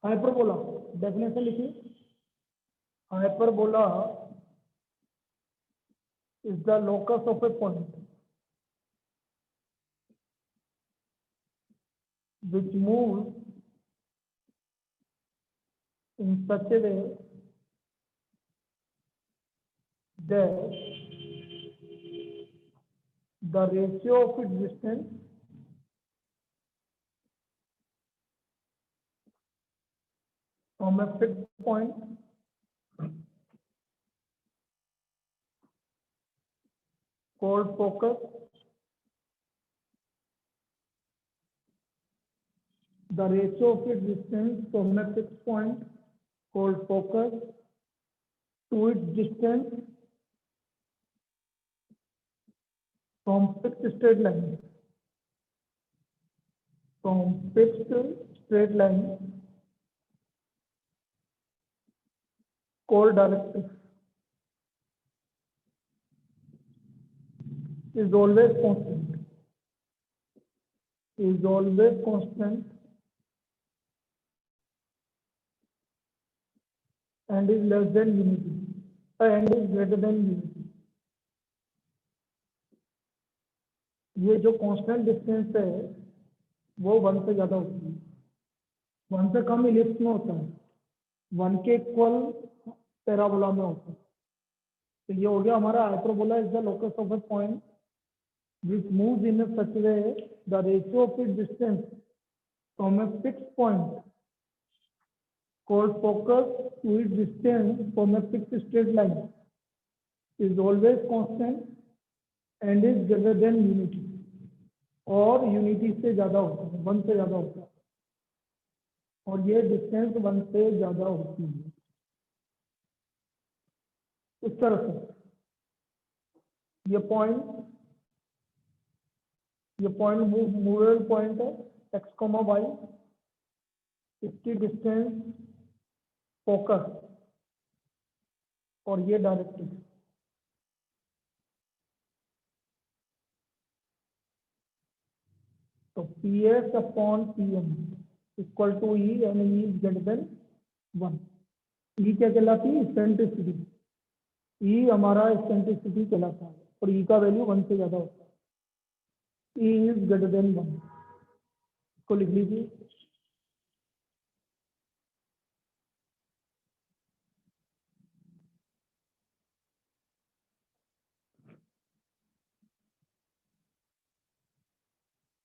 Hyperbola definition लिखिए। Hyperbola is the locus of a point which moves in such a way that the ratio of its distance from a fixed point called focus, the ratio of its distance from a fixed point called focus to its distance from fixed straight line, called directrix is always constant and is less than unity and is greater than unity। ये जो constant distance है वो 1 से ज्यादा होती है, 1 से कम ellipse में होता है, 1 के इक्वल पैराबोला में होता है। तो ये हो गया हमारा hyperbola is the locus of a point which moves in a such way the ratio of its distance from a fixed point called focus to its distance from a fixed straight line is always constant and is greater than unity, और unity से ज्यादा होता है, 1 से ज्यादा होता है, और ये डिस्टेंस 1 से ज्यादा होती है। इस तरह से ये पॉइंट मूवेबल पॉइंट है x, y, इसकी डिस्टेंस फोकस और ये डायरेक्ट्रिक्स। तो PS upon PM equal to E and E is greater than 1। E क्या कहलाती है? इसेंट्रिसिटी। E हमारा इसेंट्रिसिटी कहलाता है और E का वैल्यू 1 से ज्यादा होता है। E is greater than 1 को लिख लीजिए।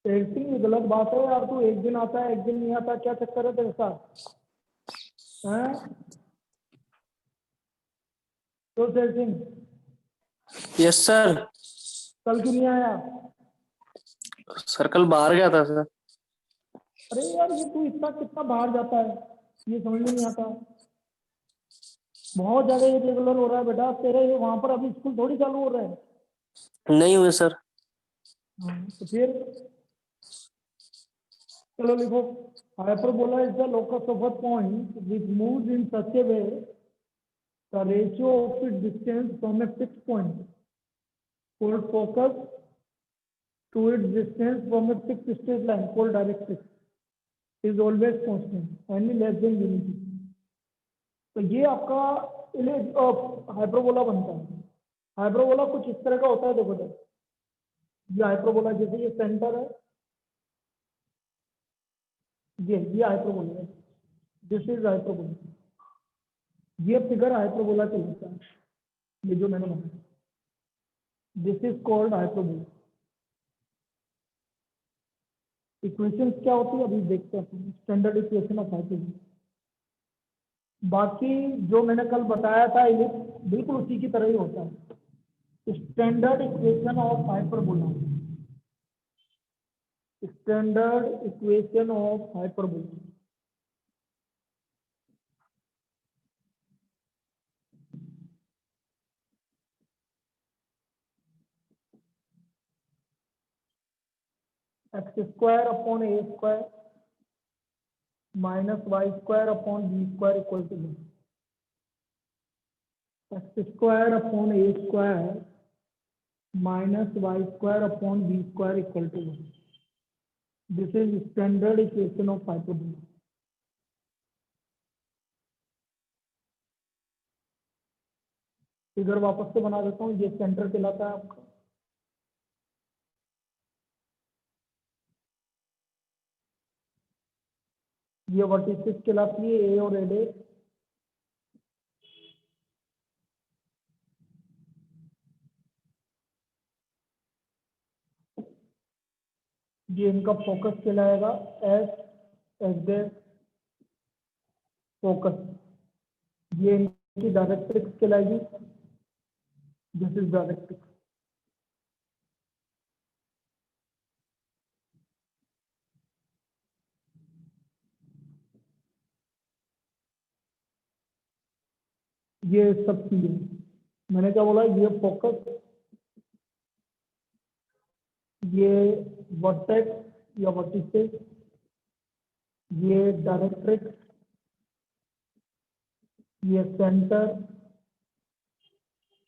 टेस्टिंग ये गलत बात है यार, तू एक दिन आता है एक दिन नहीं आता, क्या चक्कर है तेरे साथ? हैं तो टेस्टिंग? Yes sir. कल क्यों नहीं आया? सर कल बाहर गया था सर। अरे यार ये तू इतना कितना बाहर जाता है, ये समझ में नहीं आता। बहुत ज्यादा इरेगुलर हो रहा है बेटा तेरे, वहां पर अभी स्कूल थोड़ी चालू हो रहा है। नहीं हुए सर। तो फिर चलो लिखो, hyperbola is the locus of a point which moves in such A way the ratio of its distance from a fixed point called focus to its distance from a fixed straight line called directrix is always constant and less than unity। तो ये आपका hyperbola बनता है। Hyperbola कुछ इस तरह का होता है, देखो तो ये हाइपरबोला, जैसे ये सेंटर है, ये हाइपरबोला है, दिस इज हाइपरबोला। ये फिगर हाइपरबोला कहलाता है, ये जो मैंने बनाया, this is called hyperbola. Equation क्या होती है अभी देखते हैं, स्टैंडर्ड इक्वेशन ऑफ हाइपरबोला। बाकी जो मैंने कल बताया था इलिप्स बिल्कुल उसी की तरह ही होता है। Standard equation of hyperbola, standard equation of hyperbola. X square upon a square minus y square upon b square equal to 1। X square upon a square minus y square upon b square equal to 1। This is standard equation of hyperbola. Figure वापस से बना देता हूँ। ये centre कहलाता है आपका। ये वर्टिसेस कहलाती है ए और एडे। ये इनका फोकस कहलाएगा एस एस डे फोकस। ये इनकी डायरेक्ट्रिक्स कहलाएगी। This is directrix. ये सब चीजें मैंने क्या बोला, ये फोकस, ये वर्टेक्स या वर्टिसेस, ये डायरेक्ट्रिक्स, ये सेंटर,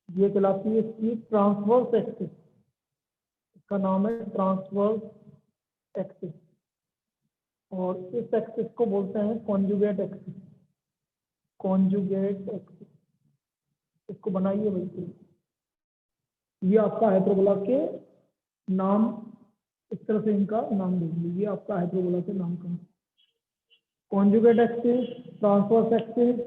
ये कहलाती है इसकी ट्रांसवर्स एक्सिस। इसका नाम है ट्रांसवर्स एक्सिस। और इस एक्सिस को बोलते हैं कॉन्जुगेट एक्सिस। कॉन्जुगेट एक्सिस, इसको बनाइए भाई। ये आपका हाइपरबोला के नाम, इस तरह से इनका नाम देख लीजिए। आपका हाइपरबोला के नाम का कॉन्जुगेट एक्सिस, ट्रांसवर्स एक्सिस,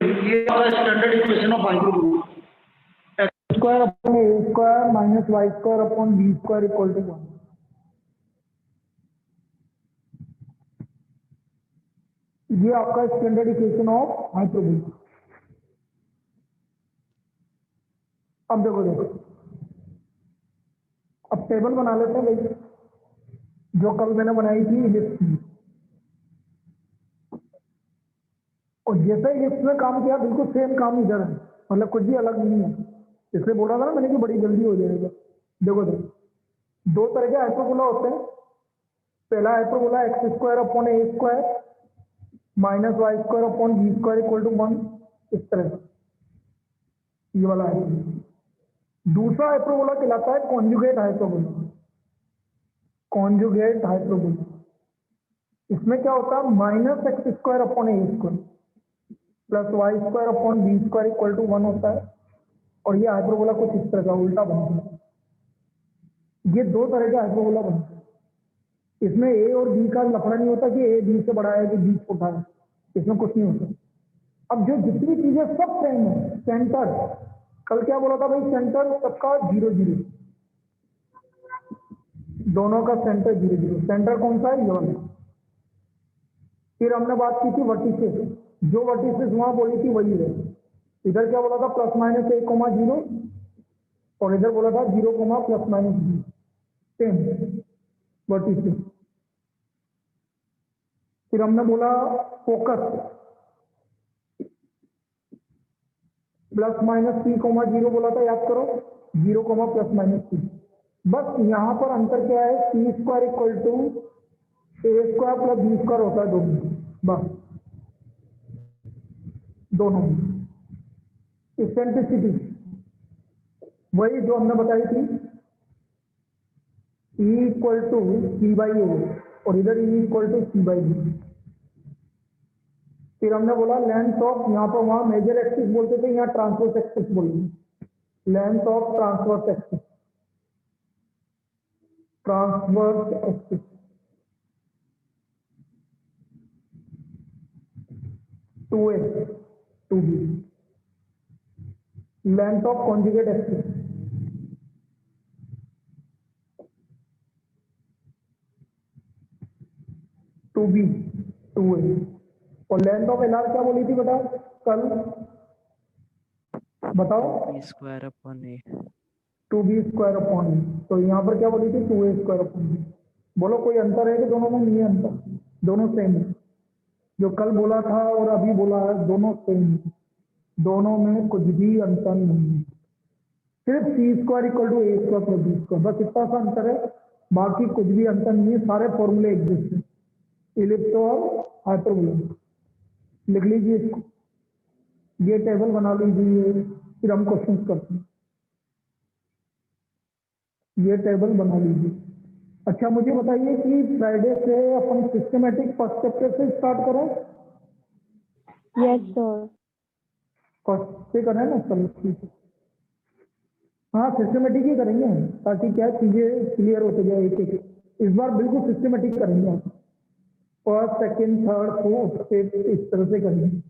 ये standard equation of hyperbola. X square upon a square minus y square upon b square equal to 1। ये आपका स्टैंडर्ड इक्वेशन ऑफ हाइपरबोला। अब देखो अब टेबल बना लेते हैं भाई, जो कल मैंने बनाई थी इलिप्स की। और जैसे इलिप्स में काम किया बिल्कुल सेम काम इधर है, मतलब कुछ भी अलग नहीं है। इसलिए बोला था ना मैंने कि बड़ी जल्दी हो जाएगा। देखो दो तरह के हाइपरबोला होते हैं। पहला hyperbola x square upon a square minus y square upon b square equal to 1, इस तरह से, ये वाला है। दूसरा हाइपरबोला कहलाता है कॉन्जुगेट हाइपरबोला। कॉन्जुगेट हाइपरबोला, इसमें क्या होता है, minus x square upon a square plus y square upon b square equal to 1 होता है। और ये हाइपरबोला कुछ इस तरह का उल्टा बनता है। ये दो तरह के हाइपरबोला बनते हैं। इसमें ए और बी का लफड़ा नहीं होता कि ए बी से बड़ा है कि बी छोटा है, इसमें कुछ नहीं होता। अब जो जितनी चीजें सब सेम है, सेंटर, कल क्या बोला था भाई, सेंटर सबका 0 0, दोनों का सेंटर 0 0, सेंटर कौन सा है, ये वाला। फिर हमने बात की थी वर्टिसेस, जो वर्टिसेस वहां बोली थी वही है। इधर क्या बोला था, +-1, 0, और इधर बोला था 0, +-0, सेम वर्टिसेस। फिर हमने बोला फोकस, +-P, 0 बोला था, याद करो, 0, +-P। बस यहाँ पर अंतर क्या है, C² = A² + B² होता है दोनों, बस दोनों। इसेंट्रिसिटी वही जो हमने बताई थी, E = C/A, और इधर E = C/B। फिर हमने बोला लेंथ ऑफ, यहाँ पर वहां मेजर एक्सिस बोलते थे, यहाँ ट्रांसवर्स एक्सिस बोलेंगे। Length of transverse axis, transverse axis 2A 2B। Length of conjugate axis 2B 2A। और लेंथ ऑफ LR क्या बोली थी बेटा कल, बताओ, 2B² / A। 2B²/A। तो यहाँ पर क्या बोली थी, 2A²/A। बोलो कोई अंतर है कि दोनों में नहीं है अंतर, दोनों सेम है। जो कल बोला था और अभी बोला है, दोनों सेम है, दोनों में कुछ भी अंतर नहीं है। सिर्फ C² = A² + B², बस इतना सा अंतर है, बाकी कुछ भी अंतर नहीं है, सारे फॉर्मूले एग्जिस्ट है इलिप्स और हाइपरबोला। लिख लीजिए इसको, ये टेबल बना लीजिए, फिर हम क्वेश्चन करते हैं। ये टेबल बना लीजिए। अच्छा मुझे बताइए कि फ्राइडे से अपन सिस्टमेटिक फर्स्ट चैप्टर से स्टार्ट करें, Yes, sir. फर्स्ट से करें ना, चलो ठीक है। हाँ सिस्टमेटिक ही करेंगे ताकि क्या चीजें क्लियर होते जाए एक एक। इस बार बिल्कुल सिस्टमेटिक करेंगे आप, first second third fourth fifth इस तरह से करेंगे।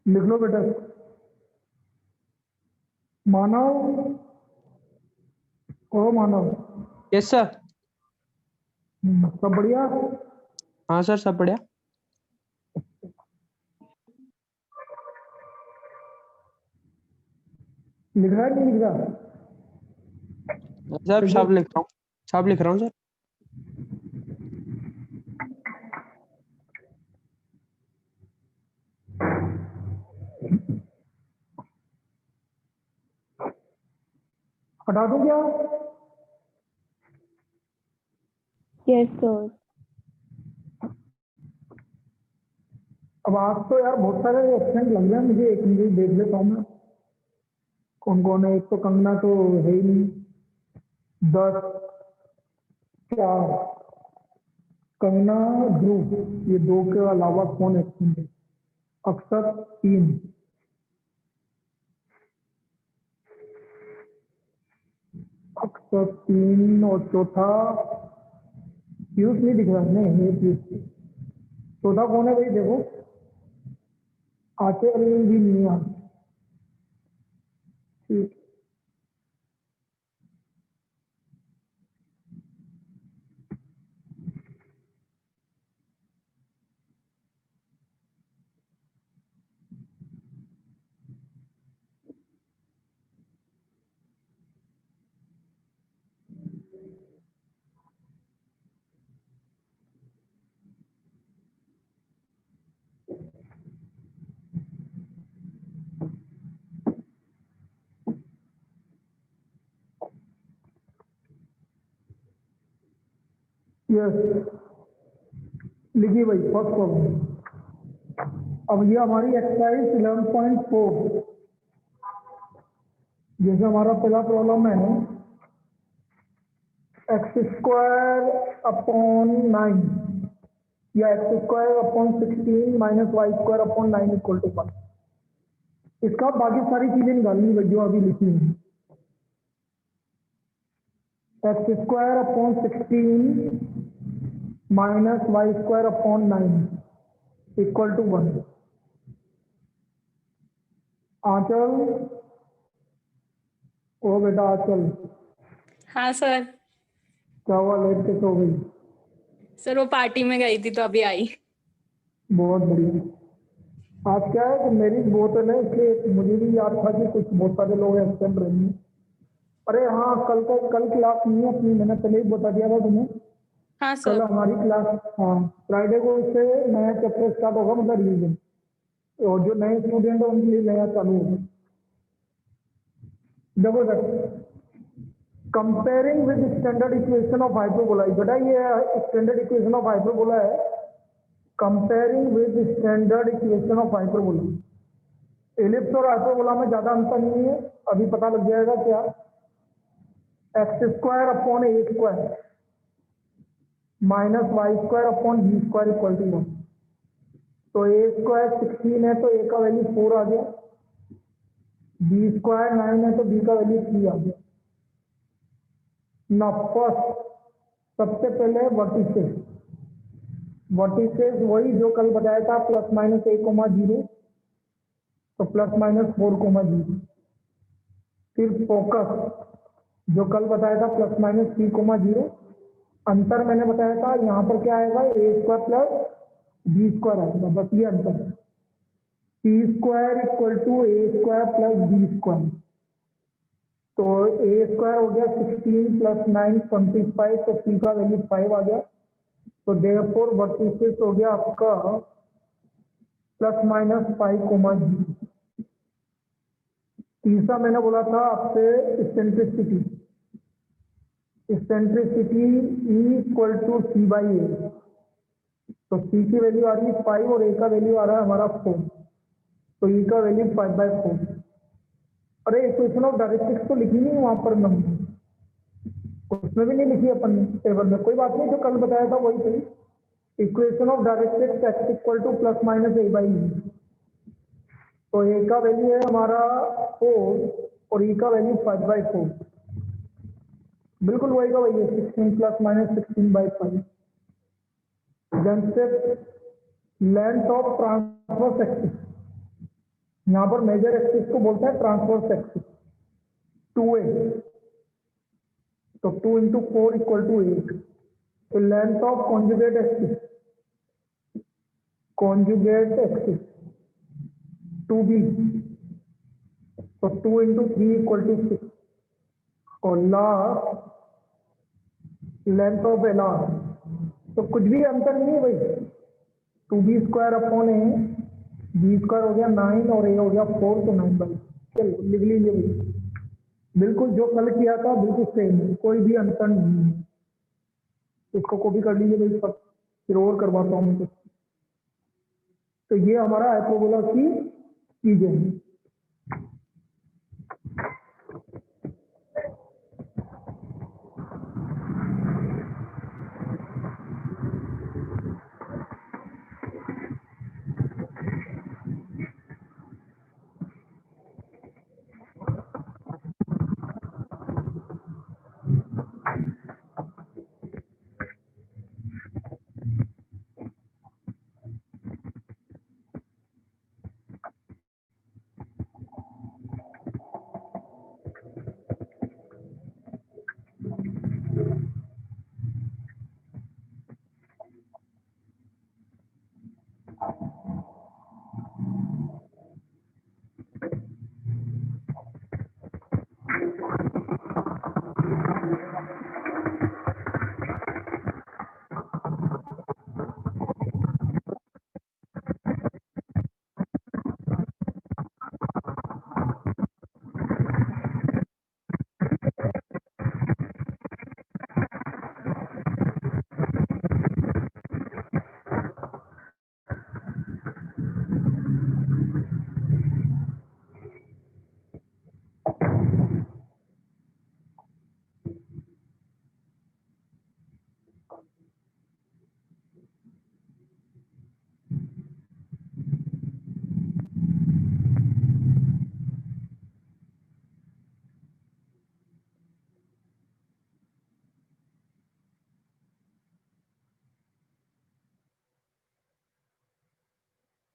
लिख लो बेटा, मानव, ओ मानव, यस सर। सब बढ़िया। हाँ सर, सब बढ़िया। लिख रहा है नहीं लिख रहा, सर सब लिख रहा हूँ, सब लिख रहा हूँ सर। हटा दूं क्या? Yes, sir. अब आज तो यार बहुत सारे एब्सेंट लग रहे हैं मुझे, एक मिनट देख लेता हूँ मैं कौन कौन है। एक तो कंगना तो है ही नहीं, 10 4, कंगना ध्रुव, ये दो के अलावा कौन एब्सेंट है? अक्षर 3, अक्षर 3, और चौथा पीयूष नहीं दिख रहा है, नहीं ये पीयूष। चौथा कौन है भाई देखो, आके भी नहीं है। ठीक, यस, लिखिए भाई फर्स्ट प्रॉब्लम। अब ये हमारी एक्सरसाइज 11.4, जैसे हमारा पहला प्रॉब्लम है x² अपॉन 9 या x² upon 16 minus y² upon 9 equal to 1। इसका बाकी सारी चीजें निकालनी भाई जो अभी लिखी है। x² अपॉन 16 माइनस y²अपॉन 9 इक्वल टू 1। आंचल, ओ बेटा आंचल, हाँ सर। क्या हुआ, लेट कैसे हो गई? सर वो पार्टी में गई थी तो अभी आई। बहुत बढ़िया। आज क्या है कि मेरी बहुत है ना, इसलिए मुझे भी याद था कि कुछ बहुत सारे लोग एब्सेंट रहेंगे। अरे हाँ, कल क्लास नहीं है अपनी, मैंने पहले ही बता दिया था तुम्हें। हाँ कल सर। हमारी क्लास, हाँ फ्राइडे को इससे नया चैप्टर स्टार्ट होगा, मतलब रिवीजन, और जो नए स्टूडेंट है उनके लिए नया चालू होगा। देखो sir, comparing with standard equation of hyperbola, बेटा ये स्टैंडर्ड इक्वेशन ऑफ हाइपरबोला है। Comparing with standard equation of hyperbola, ellipse और हाइपरबोला में ज्यादा अंतर नहीं है, अभी पता लग जाएगा क्या। x² अपॉन a² माइनस y²अपॉन b² इक्वल टू 1। तो a² 16 है तो a का वैल्यू 4 आ गया, b² 9 है तो b का वैल्यू 3 आ गया। ना फर्स्ट, सबसे पहले वर्टिसेस वही जो कल बताया था, +- a,0 तो +-4,0। फिर फोकस जो कल बताया था +-3,0। अंतर मैंने बताया था यहाँ पर क्या आएगा, a² प्लस b² आएगा, बस ये अंतर है। c² equal to a² plus b²। तो a² हो गया 16 + 9 25, तो c का वैल्यू 5 आ गया। तो देयरफॉर वर्टिसेस हो गया आपका +-5,0। तीसरा मैंने बोला था आपसे eccentricity E equal to c/a। तो c की वैल्यू आ रही है 5 और a का वैल्यू आ रहा है हमारा 4, तो e का वैल्यू 5/4। अरे इक्वेशन ऑफ डायरेक्ट्रिक्स तो लिखी नहीं वहां पर नंबर, उसमें भी नहीं लिखी अपन टेबल में, कोई बात नहीं, जो कल बताया था वही सही। Equation of directrix x equal to +-a/e। तो a का वैल्यू है हमारा 4 और e का वैल्यू 5/4, बिल्कुल वही का वही है, 16 +-16/5। देन से लेंथ ऑफ ट्रांसवर्स एक्सिस, यहाँ पर मेजर एक्सिस को बोलते हैं ट्रांसवर्स एक्सिस, 2a। तो 2 × 4 इक्वल टू 8। तो length of conjugate axis 2b, तो 2 × 3 इक्वल टू 6। और लास्ट लेंथ ऑफ एलआर, तो कुछ भी अंतर नहीं है भाई, 2b² अपॉन a, b² हो गया 9 और a हो गया 4, तो 9/। चलो लिख लीजिए भाई, बिल्कुल जो कल किया था बिल्कुल सेम है, कोई भी अंतर नहीं है। इसको कॉपी कर लीजिए भाई सब, फिर और करवाता हूँ मैं। तो ये हमारा हाइपरबोला की चीजें हैं।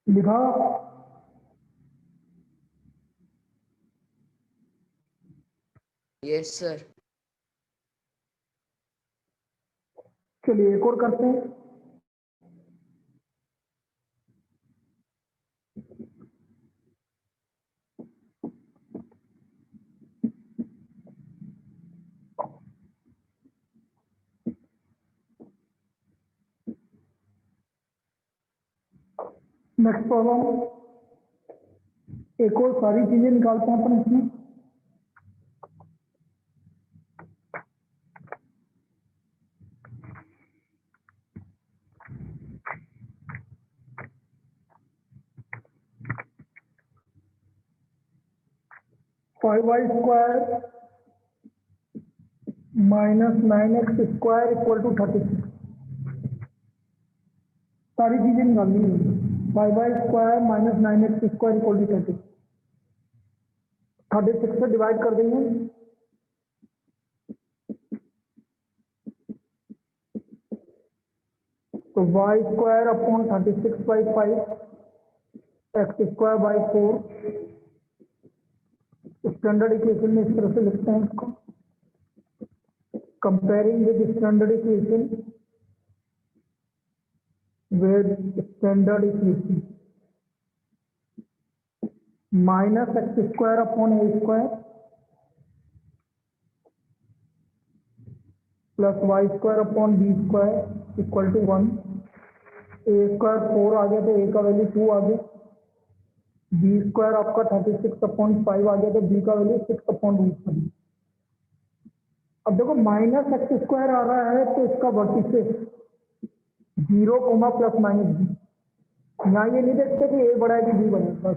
लिखा? Yes sir. चलिए एक और करते हैं। नेक्स्ट प्रॉब्लम, एक और सारी चीजें निकालते हैं अपन इसमें। Five y square minus 9x square equal to 36। सारी चीजें निकालनी है। 5y square minus 9x square equal to 36। 36 से डिवाइड कर देंगे। तो y square upon 36 by 5, x square by 4। Standard equation में इस तरह से लिखते हैं इसको। Comparing with standard equation minus x square upon a square plus y square upon b square equal to 1। A square 4 आ गया तो ए का वैल्यू 2 आ गया। बी स्क्वायर आपका 36/5 आ गया तो बी का वैल्यू 6/√3। अब देखो माइनस एक्स स्क्वायर आ रहा है तो इसका वर्टिसेस 0, प्लस माइनस बी। यहाँ ये नहीं देखते कि ए बड़ा है कि बी बड़ा है, बस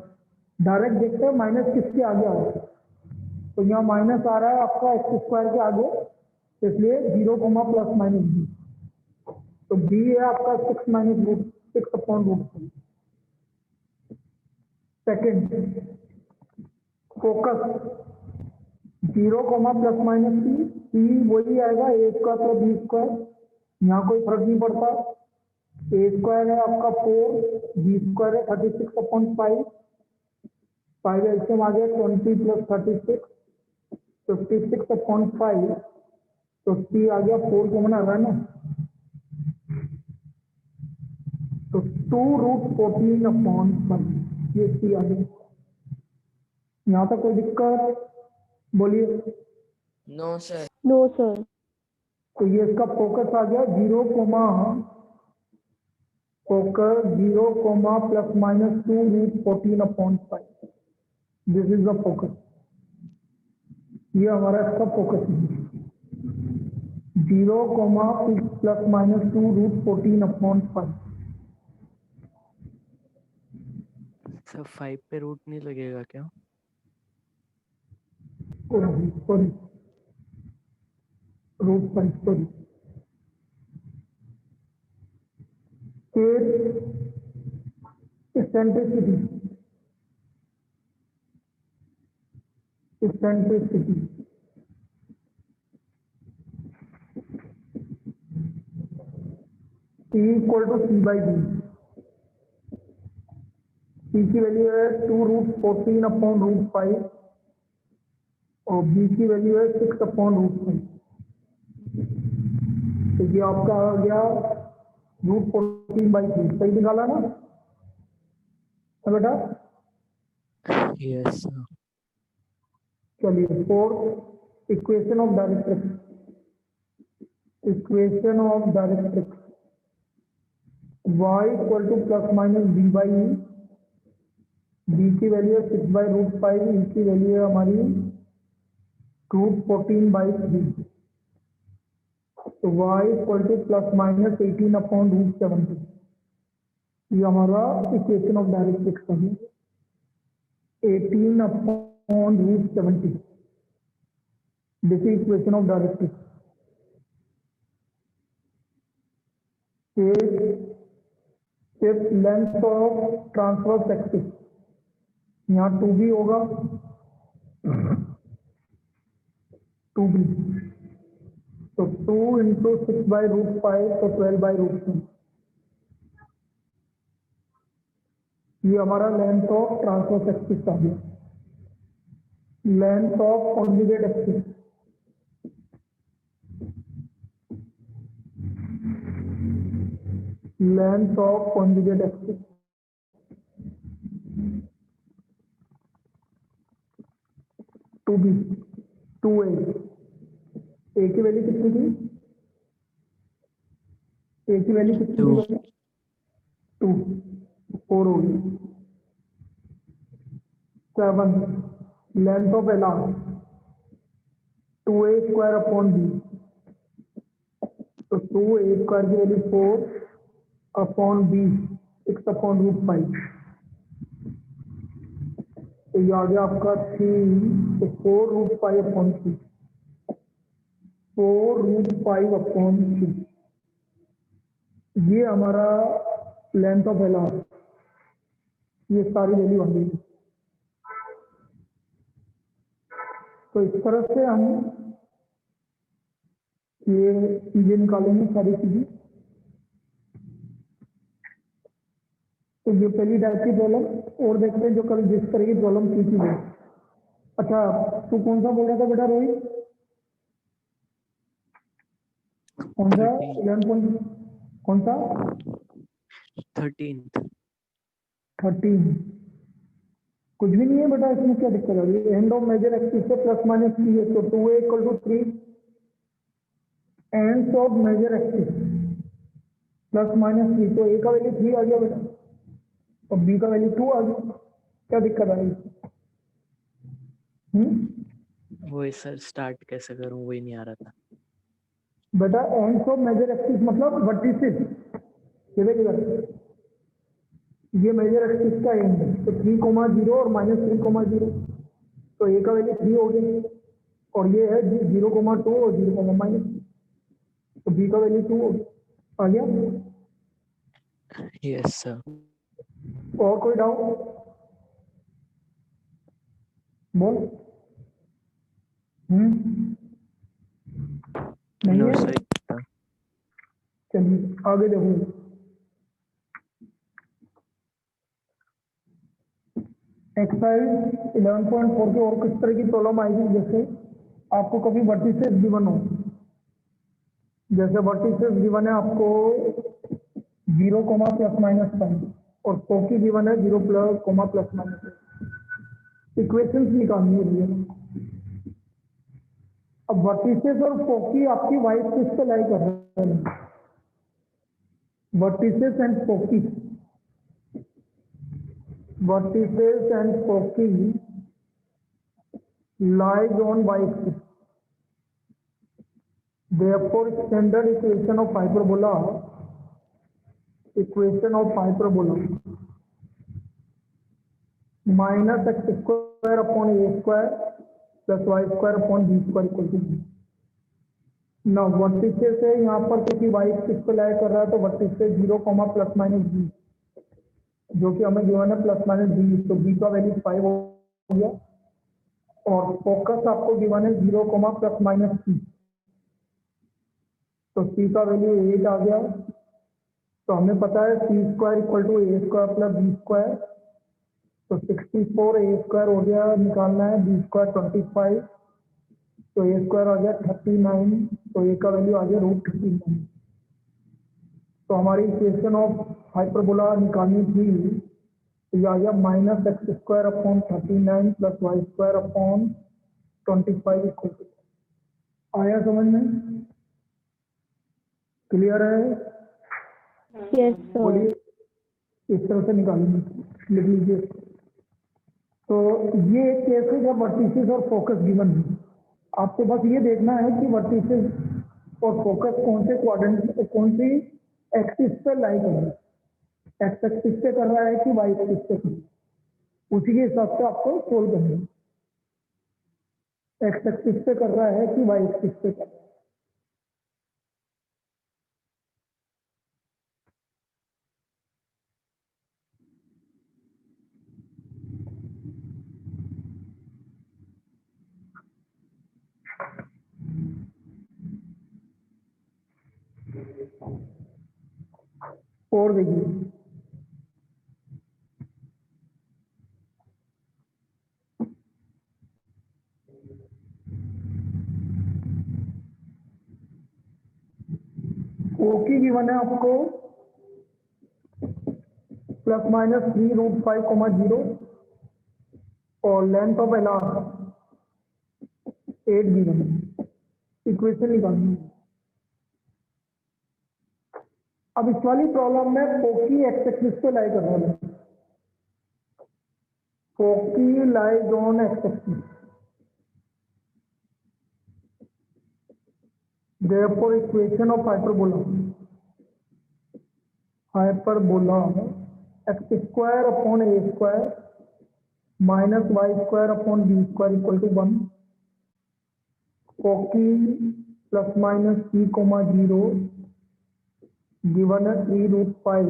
डायरेक्ट देखते हैं माइनस किसके आगे आ रहा है। तो यहाँ माइनस आ रहा है आपका एक्स स्क्वायर के आगे, इसलिए 0, प्लस माइनस बी। तो बी है आपका 6/√3। सेकेंड, फोकस 0, प्लस माइनस सी वही आएगा ए स्क्वायर प्लस बी स्क्वायर। यहाँ कोई फर्क नहीं पड़ता। ए स्क्वायर है आपका 4, बी स्क्वायर है 36/5। 5 एल्सियम आ गया 20 प्लस 36, 56/5। तो सी आ गया 4 कॉमन आ रहा है ना, तो 2√14/5 ये सी आ गया। यहाँ तक कोई दिक्कत? बोलिए। No sir. No, sir. तो ये इसका फोकस आ गया 0, focus 0, plus minus 2√14/5। This is the focus. ये हमारा इसका फोकस है 0, प्लस माइनस 2√14/5। सर 5 पे रूट नहीं लगेगा क्या? Sorry, √5 sorry. फिर eccentricity, P equal to C by B। P की वैल्यू है 2√14/5 और B की वैल्यू है 6/√5। तो ये आपका आ गया √14/3। सही निकाला ना बेटा? Yes sir. चलिए fourth, equation of directrix. y equal to plus minus b by E. b की वैल्यू है 6/√5, e की वैल्यू है हमारी √14/3। तो y equal to plus minus 18/√70। ये हमारा इक्वेशन ऑफ डायरेक्ट्रिक्स है 18/√70। This is equation of directrix. Fifth, length of transverse axis. यहाँ 2b होगा, 2b। तो 2 इंटू 6/√5 तो 12/3। ये हमारा लेंथ ऑफ ट्रांसवर्स एक्सिस आ गया, length of conjugate axis, length of conjugate axis, two B, two A की वैल्यू कितनी थी? ए की वैल्यू कितनी Two. थी? 2, 4 होगी। 7, length of L R 2a square upon b, तो 2a स्क्वायर की value 4 upon b 6 upon root 5, तो ये आ गया आपका 3, तो 4 रूट 5 अपॉन 3, 4 रूट 5 अपॉन 3, ये हमारा लेंथ ऑफ एल आर, ये सारी वैल्यू आ गई। तो इस तरह से हम ये चीजें निकालेंगे सारी चीजें। तो ये पहली टाइप की प्रॉब्लम, और देखते हैं जो कल जिस तरह की प्रॉब्लम की थी वो। अच्छा, तू कौन सा बोल रहा था बेटा रोहित? कौन सा 11 कौन सा 13th. 13? कुछ भी नहीं है बेटा, इसमें क्या दिक्कत आ रही है? एंड ऑफ मेजर एक्सिस से प्लस माइनस की है, तो 2a = 3, end of major axis plus minus 3, तो a का वैल्यू 3 आ गया बेटा, और b का वैल्यू 2 आ गया। क्या दिक्कत आ रही है? वही सर स्टार्ट कैसे करूं वही नहीं आ रहा था। बेटा एंड ऑफ मेजर एक्सिस मतलब वर्टिसेस, ये मेजर एक्सिस का एंड है, तो 3,0 और -3,0, तो a का वैल्यू 3 हो गया, और ये है 0,2 और 0,-, तो b का वैल्यू 2 आ गया। Yes sir. और कोई डाउट? बोल। नहीं नो है? सर. चलिए आगे देखो। एक्सरसाइज 11.4 की और किस तरह की प्रॉब्लम आएगी? जैसे आपको कभी वर्टिसेस गिवन हो, जैसे वर्टिसेस गिवन है आपको 0, ±5, और फोकी गिवन है 0, ±, इक्वेशंस निकालनी है भैया। अब वर्टिसेस और फोकी आपकी वाई एक्सिस पे लाई कर रहे हैं, vertices and foci, vertices and foci lies on y-axis. Therefore, standard equation of hyperbola minus x square upon a square plus y square upon b square equal to b. Now, vertices है यहाँ पर क्योंकि y-axis पे लाई कर रहा है, तो vertices 0, ±b, जो कि हमें गिवन है ±b, तो b का वैल्यू 5 हो गया, और फोकस आपको गिवन है 0, ±c, तो c का वैल्यू 8 आ गया। तो हमें पता है c square equal to a square plus b square, तो 64 a स्क्वायर हो गया, निकालना है b स्क्वायर 25, तो a स्क्वायर आ गया 39, तो a का वैल्यू आ गया √39। तो हमारी इक्वेशन ऑफ हाइपरबोला निकालनी थी, तो ये आ गया -x² upon 39 plus y square upon 25 equal to. आया समझ में? क्लियर है? Yes, sir. बोलिए, इस तरह से निकालेंगे, लिख लीजिए। तो ये एक केस है जब वर्टिसेस और फोकस गिवन है, आपको बस ये देखना है कि वर्टिसेस और फोकस कौन से क्वाड्रेंट, कौन सी एक्सिस पे लाई कर रहा है, एक्स एक्सिस पे कर रहा है कि वाई एक्सिस पे कर रहा है, उसी के हिसाब से आपको सोल्व करना है। एक्स एक्सिस पे कर रहा है कि वाई एक्सिस पे कर रहा है। और देखिए की गिवन है आपको ±3√5, 0 और length of L are 8 given है। इक्वेशन निकालनी है। अब इस वाली प्रॉब्लम में फोकी एक्स एक्सिस पे लाई कर रहा है। Foci lies on X axis, therefore equation of hyperbola x² minus y² upon b² equal to 1. Foci ±c, 0 given है 3√5,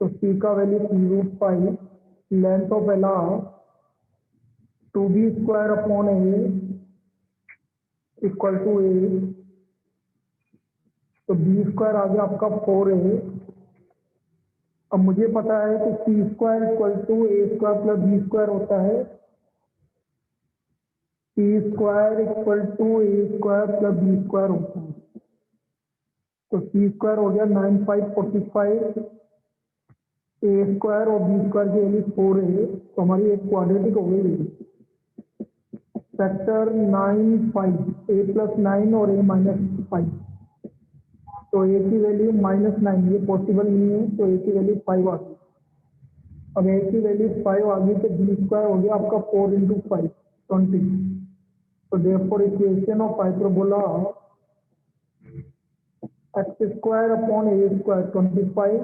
तो c का value 3√5, length of L R 2b² upon a equal to a, तो b² आ गया आपका 4a। अब मुझे पता है कि c² equal to a² plus b² होता है, c² equal to a² plus b² होता है, तो c² हो गया 9545, a² और b² की वैल्यू 4a, तो हमारी एक क्वाड्रेटिक हो गई फैक्टर 9 5, a + 9 और a - 5, तो a की वैल्यू -9, ये पॉसिबल नहीं है, तो a की वैल्यू 5 आ गई। अब a की वैल्यू 5 आ गई तो b² हो गया आपका 4 × 5 20, तो therefore equation of hyperbola x² upon a² 25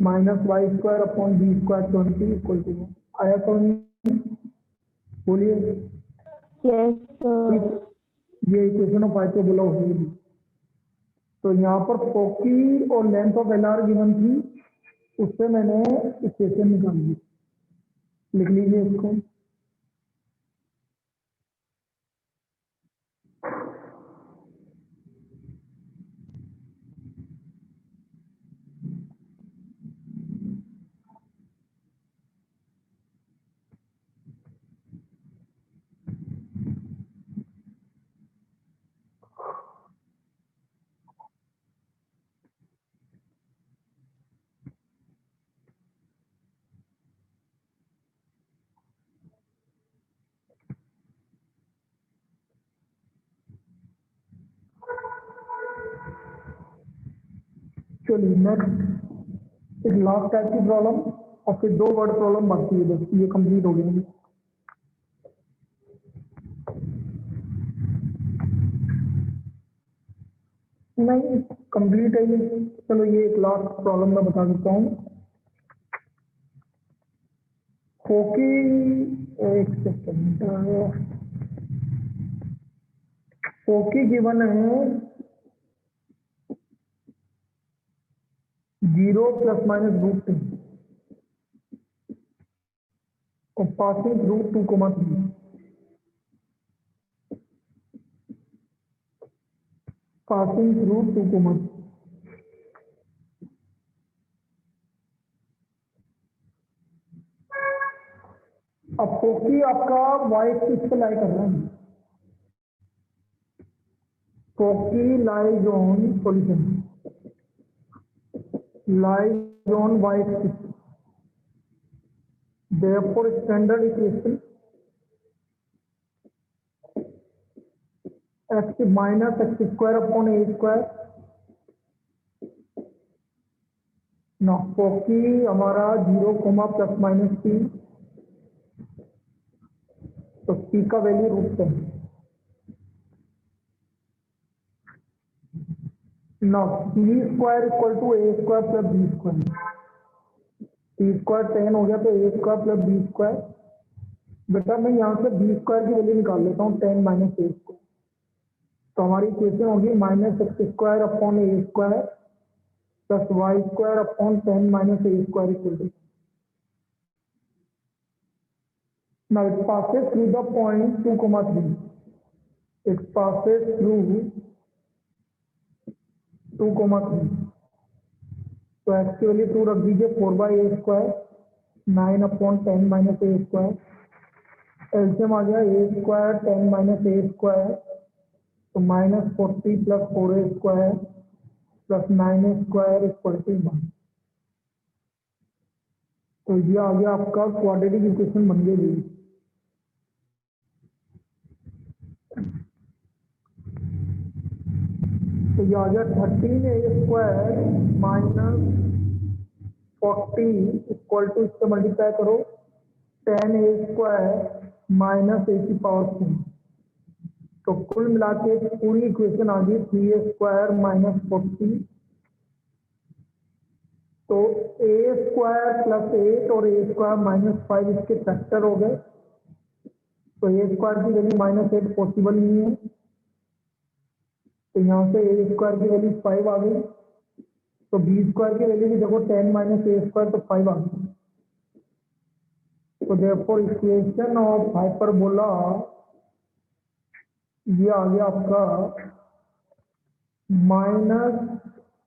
minus y² upon b² 20 equal to 1। आया तो बोलिए। Yes, sir. ये इक्वेशन ऑफ हाइपरबोला होगी। तो यहाँ पर फोकी और length of L R given थी, उससे मैंने इक्वेशन निकाल दी। लिख लीजिए इसको। चलिए नेक्स्ट एक लास्ट टाइप की प्रॉब्लम और फिर 2 वर्ड प्रॉब्लम बाकी है, बस ये कंप्लीट हो गई। नहीं कंप्लीट है ये। चलो ये एक लास्ट प्रॉब्लम मैं बता देता हूँ। फोकी एक सेकंड, फोकी गिवन है 0 ± √2 और पासिंग थ्रू 2,3, पासिंग थ्रू 2,3। अब फोकी आपका वाई एक्सिस पे लाई कर रहा है। Foci lies on solution, lies on Y axis, therefore standard equation x minus x² upon a²। ना फोकी हमारा 0, ±3, तो c का वैल्यू √10। ना c² equal to a² plus b², c² 10 हो गया तो a² प्लस b²। बेटा मैं यहाँ से b² की वैल्यू निकाल लेता हूँ 10 - a², तो हमारी इक्वेशन होगी -x² upon a² plus y² upon 10 - a² equal to. Now it passes through the point 2,3. It passes through 2,3. तो x की वैल्यू 2 रख दीजिए, 4/a², 9 अपॉन 10 - a²। एलसीएम आ गया a² 10 - a², तो -40 + 4a² + 9a² = 1। तो ये आ गया आपका क्वाड्रेटिक इक्वेशन बन गई। तो ये आ गया 13a² - 40 = इससे मल्टीप्लाई करो 10a² - a⁴। तो कुल मिला के पूरी इक्वेशन आ गई 3a² - 40। तो a² + 8 और a² - 5 इसके फैक्टर हो गए। तो a² की वैल्यू -8 पॉसिबल नहीं है, तो यहाँ से a² की वैल्यू 5 आ गई। तो b² की वैल्यू भी देखो 10 - a², तो 5 आ गई। तो देयरफॉर इक्वेशन ऑफ हाइपरबोला ये आ गया आपका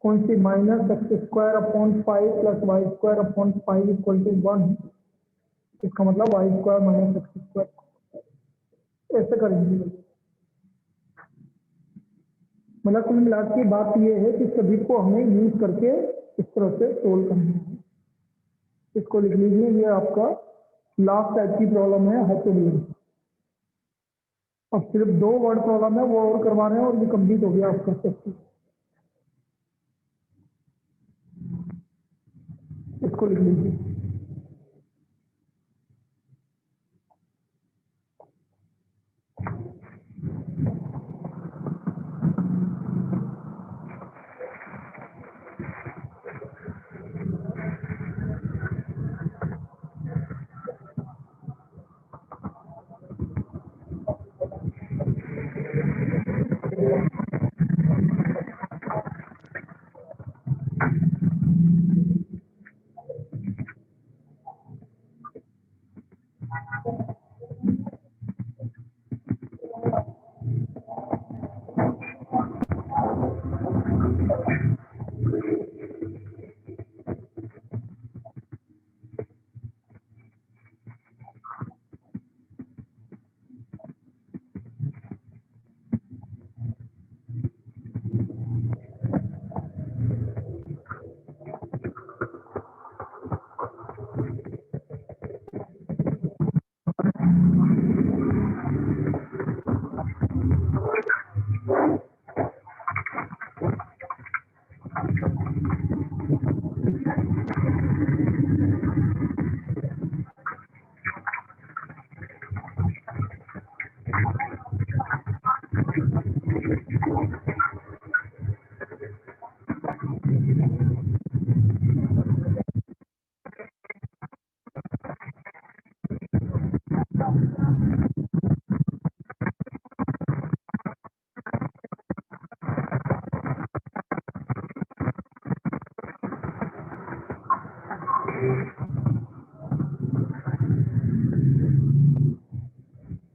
कौन सी -x² / 5 + y² / 5 = 1। इसका मतलब y² - x²। ऐसे करेंगे। मतलब कुल मिला के बात ये है कि सभी को हमें यूज करके इस तरह से सोल्व करना है। इसको लिख लीजिए, ये आपका लास्ट टाइप की प्रॉब्लम है हाइपरबोला। अब सिर्फ 2 वर्ड प्रॉब्लम है, वो और करवा रहे हैं और ये कंप्लीट हो गया आपका चैप्टर। इसको लिख लीजिए।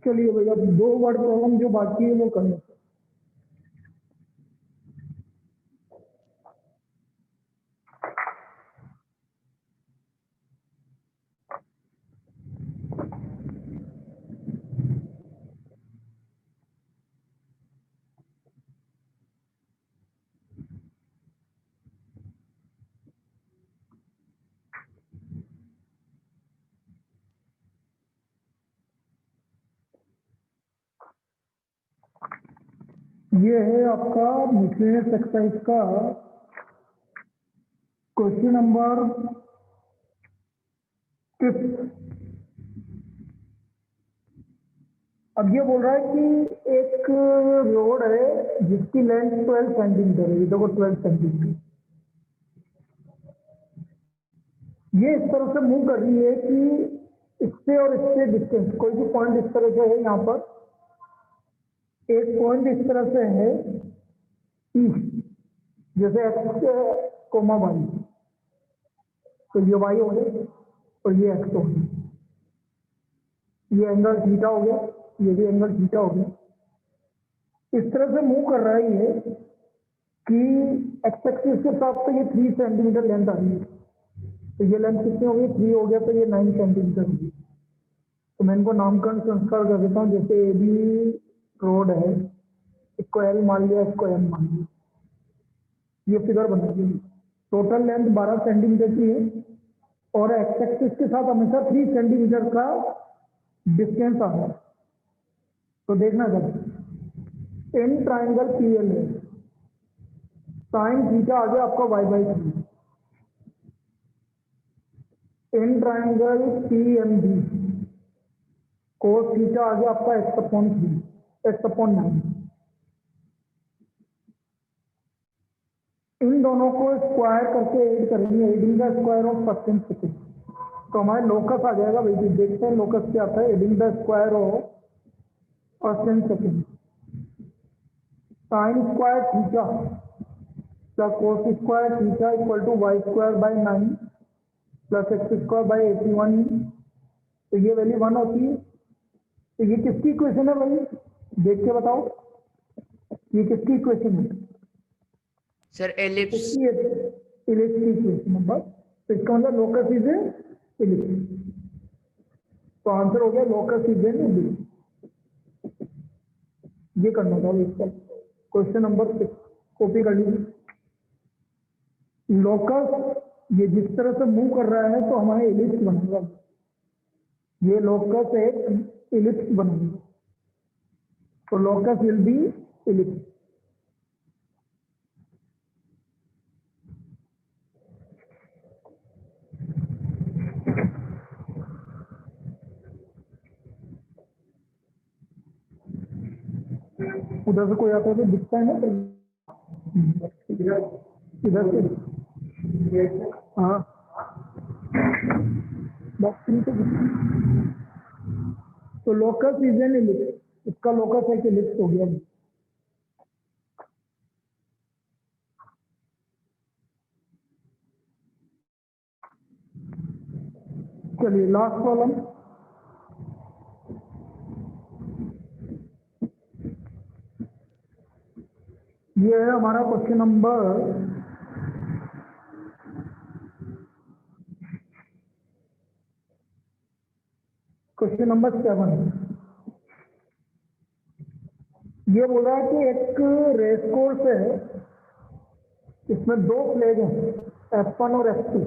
चलिए भैया, 2 वर्ड प्रॉब्लम जो बाकी है वो कर लेते हैं। ये है आपका मिसलेनियस एक्सरसाइज का क्वेश्चन नंबर 5। अब ये बोल रहा है कि एक रोड है जिसकी लेंथ 12 सेंटीमीटर है। ये देखो 12 सेंटीमीटर। ये इस तरह से मूव कर रही है कि इससे और इससे डिस्टेंस कोई भी पॉइंट इस तरह से है। यहाँ पर एक पॉइंट इस तरह से है जैसे x, y, तो ये y हो गया और ये x हो गया। ये एंगल थीटा हो गया, ये भी एंगल थीटा हो गया। इस तरह से मूव कर रहा है ये कि x एक्सिस के साथ तो ये 3 सेंटीमीटर लेंथ आ रही है। तो ये लेंथ कितनी हो गई? 3 हो गया, तो ये 9 सेंटीमीटर होगी। तो मैं इनको नामकरण संस्कार कर देता हूँ। जैसे ए बी रोड है, इसको एल मान लिया, इसको एम मान लिया, ये फिगर बनेगी। टोटल लेंथ 12 सेंटीमीटर की है और एक्स एक्सिस के साथ हमेशा 3 सेंटीमीटर का डिस्टेंस आ रहा है। तो देखना sir, in triangle P L है, साइन थीटा आ गया आपका y/3, in triangle P M B cos theta आ गया आपका x/3, x/9। इन दोनों को स्क्वायर करके ऐड करेंगे, adding the square of first and second, तो हमारे लोकस आ जाएगा। भाई देखते हैं लोकस क्या आता है, adding the square of first and second, sine square theta plus cos square theta equal to y²/9 plus x²/81, तो ये वैल्यू 1 होती है। तो ये किसकी इक्वेशन है भाई, देख के बताओ, ये किसकी इक्वेशन है? Sir ellipse. इलिप्स की इक्वेशन नंबर, तो इसका मतलब लोकस इज ए इलिप्स। तो आंसर हो गया लोकस इज एन इलिप्स। ये करना था इसका। क्वेश्चन नंबर 6 कॉपी कर लीजिए। लोकस ये जिस तरह से मूव कर रहा है तो हमारा इलिप्स बनेगा, ये लोकस एक इलिप्स बनेगा, तो लोकस विल बी इलिप्स। उधर से कोई आता है तो दिखता है ना, इधर से, हाँ बॉक्सिंग तो तो लोकस इज एन इलिप्स, इसका लोकस है कि इलिप्स हो गया। चलिए लास्ट प्रॉब्लम, ये है हमारा क्वेश्चन नंबर क्वेश्चन नंबर 7। ये बोल रहा है कि एक रेस कोर्स है, इसमें 2 फ्लैग हैं F1 और F2।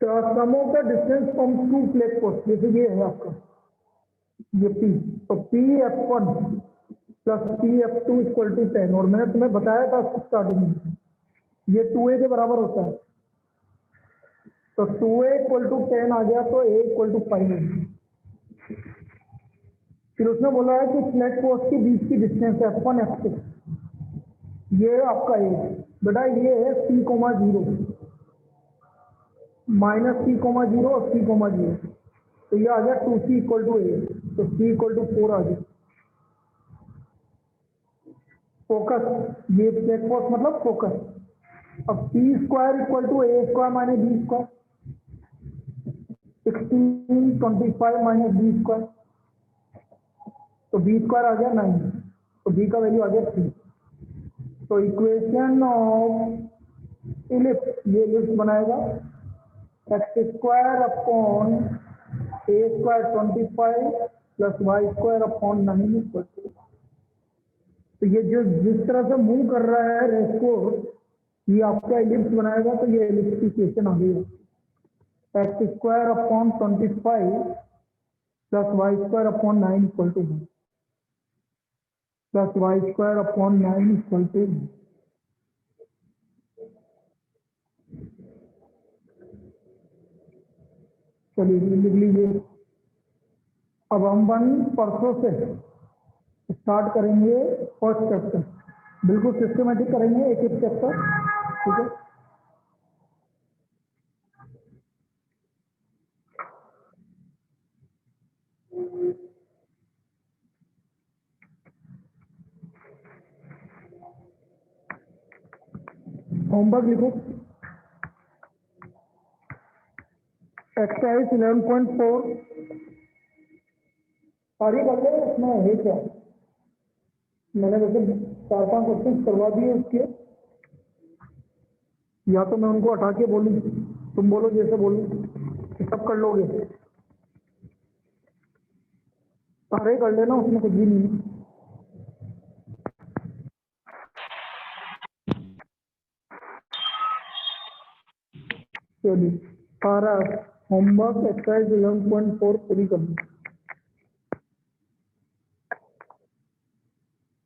Sum of the distance from 2 flag post, जैसे ये है आपका ये P, तो P(F1) plus P(F2) equal to 10, और मैंने तुम्हें बताया था स्टार्टिंग में ये 2a के बराबर होता है, तो 2a इक्वल टू 10 आ गया, तो a इक्वल टू 5 है। फिर उसने बोला है कि फ्लैग पोस्ट के बीच की डिस्टेंस F1 F2, ये आपका a बेटा, ये है C,0 माइनस C,0 और C,0, तो ये आ गया 2c इक्वल टू a, तो c इक्वल टू 4 आ गया। फोकस, ये फ्लैग पोस्ट मतलब फोकस। अब p² equal to a² minus b², 16 25 minus b², तो b² आ गया 9, तो b का वैल्यू आ गया 3। तो इक्वेशन ऑफ इलिप्स, ये इलिप्स बनाएगा x² a² 25 plus y² upon 9 equal to, तो ये जो जिस तरह से मूव कर रहा है रेस को, ये आपका इलिप्स बनाएगा, तो ये इलिप्स की इक्वेशन आ गई है x² upon 25 plus y² upon 9 equal to 1, plus y² upon 9 equal to 1। चलिए लिख लीजिए। अब हम 1 परसों से स्टार्ट करेंगे फर्स्ट चैप्टर, बिल्कुल सिस्टमेटिक करेंगे एक एक चैप्टर, ठीक है। होमवर्क लिखो, एक्सरसाइज 11.4 सारी कर लो, इसमें है क्या, मैंने वैसे 4-5 क्वेश्चन करवा दिए उसके, या तो मैं उनको हटा के बोलूँ, तुम बोलो जैसे बोलूँ, सब कर लोगे। सारे कर लेना, उसमें कुछ भी नहीं है। चलिए सारा होमवर्क एक्सरसाइज 11.4 पूरी कर दी।